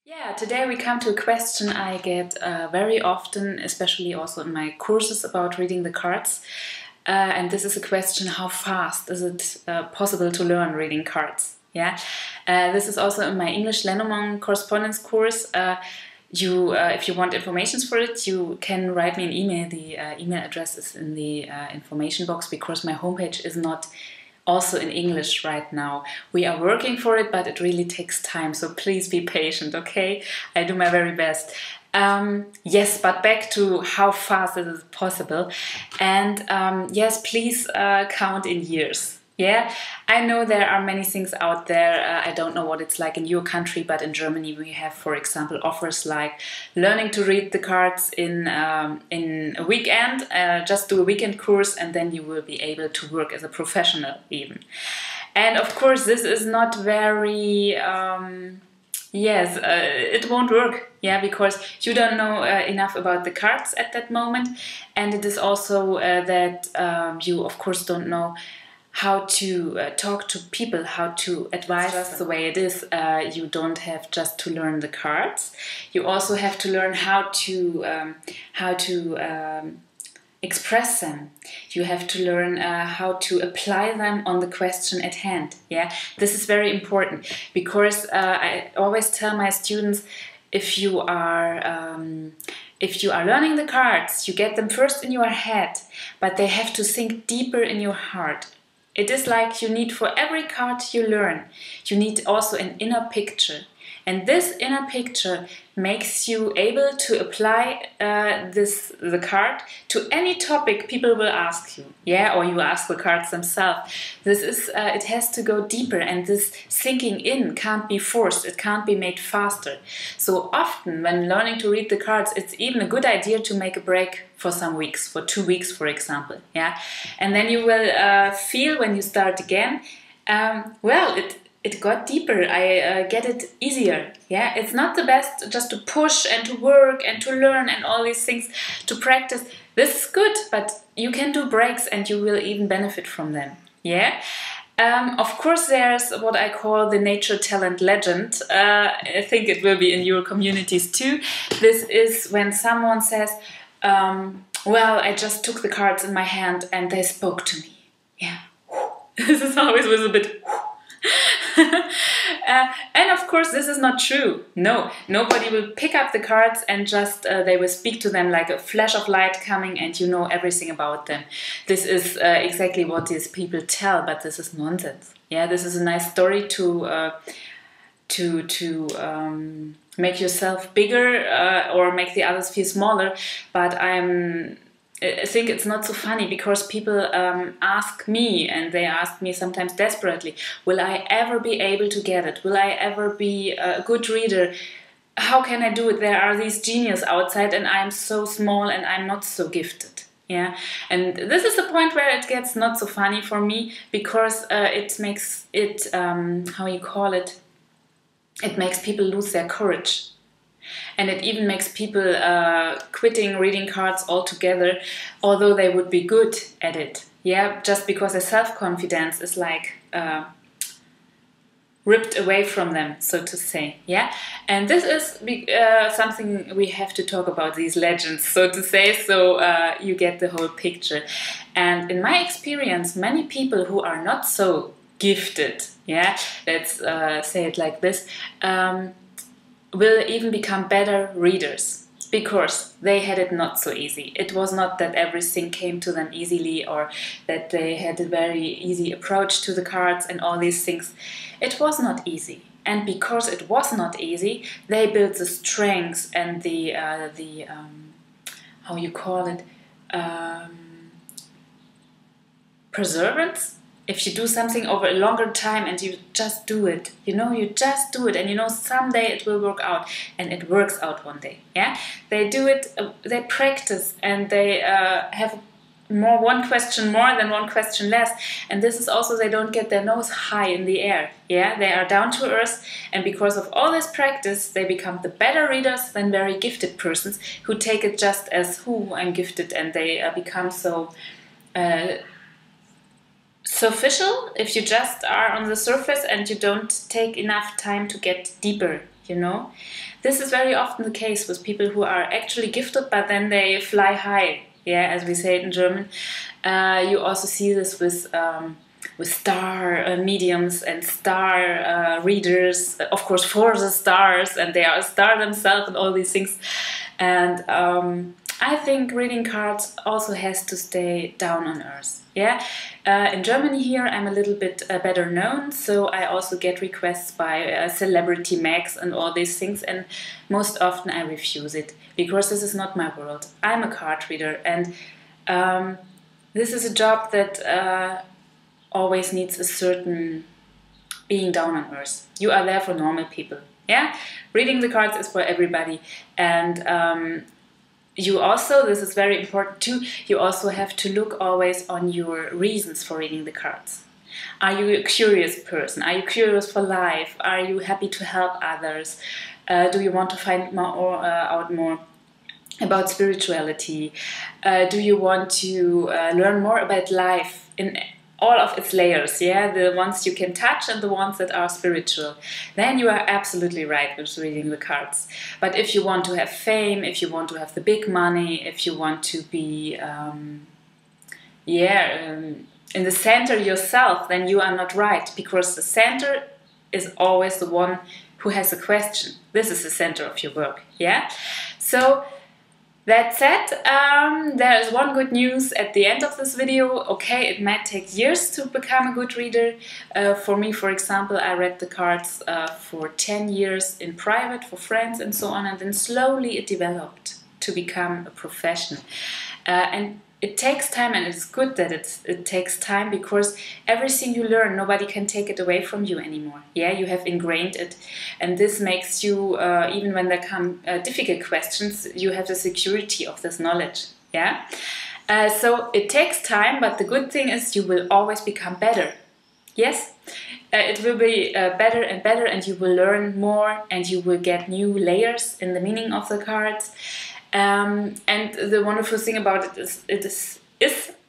Yeah, today we come to a question I get very often, especially also in my courses about reading the cards. And this is a question: how fast is it possible to learn reading cards? Yeah, this is also in my English Lenormand correspondence course. If you want information for it, you can write me an email. The email address is in the information box because my homepage is not also in English right now. We are working for it, but it really takes time, so please be patient, okay? I do my very best. Yes, but back to how fast it is possible. And yes, please count in years. Yeah, I know there are many things out there. I don't know what it's like in your country, but in Germany we have, for example, offers like learning to read the cards in a weekend. Just do a weekend course, and then you will be able to work as a professional even. And of course, this is not very. Yes, it won't work, yeah, because you don't know enough about the cards at that moment, and it is also that you, of course, don't know how to talk to people, how to advise us the way it is. You don't have just to learn the cards. You also have to learn how to express them. You have to learn how to apply them on the question at hand. Yeah, this is very important because I always tell my students, if you are learning the cards, you get them first in your head, but they have to sink deeper in your heart. It is like you need, for every card you learn, you need also an inner picture. And this inner picture makes you able to apply the card to any topic people will ask you, yeah, or you ask the cards themselves. This is it has to go deeper, and this sinking in can't be forced. It can't be made faster. So often, when learning to read the cards, it's even a good idea to make a break for some weeks, for 2 weeks, for example, yeah, and then you will feel when you start again. Well, it got deeper. I get it easier. Yeah, it's not the best just to push and to work and to learn and all these things to practice. This is good, but you can do breaks and you will even benefit from them. Yeah. Of course, there's what I call the nature talent legend. I think it will be in your communities too. This is when someone says, well, I just took the cards in my hand and they spoke to me. Yeah. This is always with a bit... and of course, this is not true. No, nobody will pick up the cards and just they will speak to them like a flash of light coming, and you know everything about them. This is exactly what these people tell, but this is nonsense. Yeah, this is a nice story to make yourself bigger or make the others feel smaller. But I think it's not so funny because people ask me, and they ask me sometimes desperately, will I ever be able to get it? Will I ever be a good reader? How can I do it? There are these geniuses outside and I'm so small and I'm not so gifted. Yeah, and this is the point where it gets not so funny for me, because it makes it, how you call it, it makes people lose their courage. And it even makes people quitting reading cards altogether, although they would be good at it. Yeah, just because their self-confidence is like ripped away from them, so to say. Yeah, and this is something we have to talk about, these legends, so to say, so you get the whole picture. And in my experience, many people who are not so gifted, yeah, let's say it like this, will even become better readers because they had it not so easy. It was not that everything came to them easily or that they had a very easy approach to the cards and all these things. It was not easy. And because it was not easy, they built the strengths and the how you call it, perseverance. If you do something over a longer time and you just do it, you know, you just do it, and you know someday it will work out, and it works out one day. Yeah, they do it, they practice, and they have one question more than one question less. And this is also, they don't get their nose high in the air. Yeah, they are down to earth, and because of all this practice, they become the better readers than very gifted persons who take it just as, who, I'm gifted, and they become so. Superficial if you just are on the surface and you don't take enough time to get deeper. you know. This is very often the case with people who are actually gifted, but then they fly high, yeah, as we say it in German. You also see this with star mediums and star readers, of course, for the stars, and they are a star themselves and all these things. And I think reading cards also has to stay down on earth. Yeah, in Germany here I'm a little bit better known, so I also get requests by celebrity mags and all these things, and most often I refuse it because this is not my world. I'm a card reader, and this is a job that always needs a certain being down on earth. You are there for normal people. Yeah, reading the cards is for everybody, and you also, this is very important too, you also have to look always on your reasons for reading the cards. Are you a curious person? Are you curious for life? Are you happy to help others? Do you want to find out more about spirituality? Do you want to learn more about life in all of its layers, yeah, the ones you can touch and the ones that are spiritual? Then you are absolutely right with reading the cards. But if you want to have fame, if you want to have the big money, if you want to be in the center yourself, then you are not right, because the center is always the one who has a question. This is the center of your work, yeah. So that said, there is one good news at the end of this video. Okay, it might take years to become a good reader. For me, for example, I read the cards for 10 years in private for friends and so on, and then slowly it developed to become a professional. And it takes time, and it's good that it takes time, because everything you learn, nobody can take it away from you anymore. Yeah, you have ingrained it, and this makes you, even when there come difficult questions, you have the security of this knowledge. Yeah, so it takes time, but the good thing is you will always become better. Yes, it will be better and better, and you will learn more, and you will get new layers in the meaning of the cards. And the wonderful thing about it is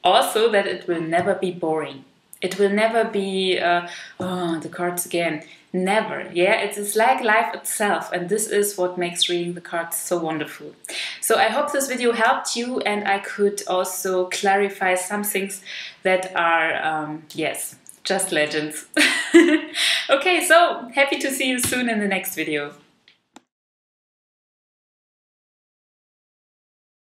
also that it will never be boring. It will never be, oh, the cards again. Never. Yeah, it is like life itself, and this is what makes reading the cards so wonderful. So I hope this video helped you, and I could also clarify some things that are, yes, just legends. Okay, so happy to see you soon in the next video.